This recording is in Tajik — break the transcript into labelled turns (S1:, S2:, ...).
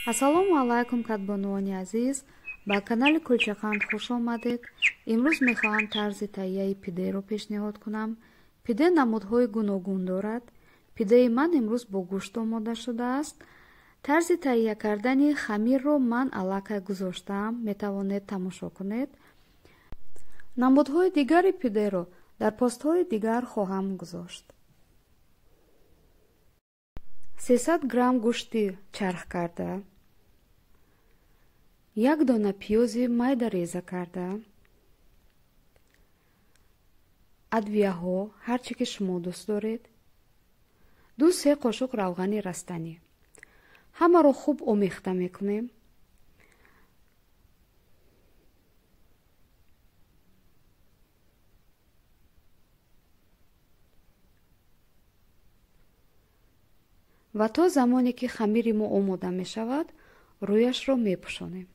S1: ассалому алайкум катбонувони азиз, ба канали Кулчақанд хуш омадед. имрӯз мехоҳам тарзи таҳияи пидеро пешниҳод кунам. пиде намудҳои гуногун дорад. пидаи ман имрӯз бо гӯшт омода шудааст. тарзи таҳия кардани хамирро ман аллакай гузоштаам, метавонед тамошо кунед. намудҳои дигари пидеро дар постҳои дигар хоҳам гузошт. 300 грамм гӯшти чарх карда, 1 дона пиёзи майда реза карда, адвияҳо ҳар чӣ ки шумо дӯст доред, 2-3 қошуқ равғани растанӣ. ҳамаро хуб омехта мекунем. ва то замоне ки хамири мо омода мешавад, рӯяшро мепӯшонем.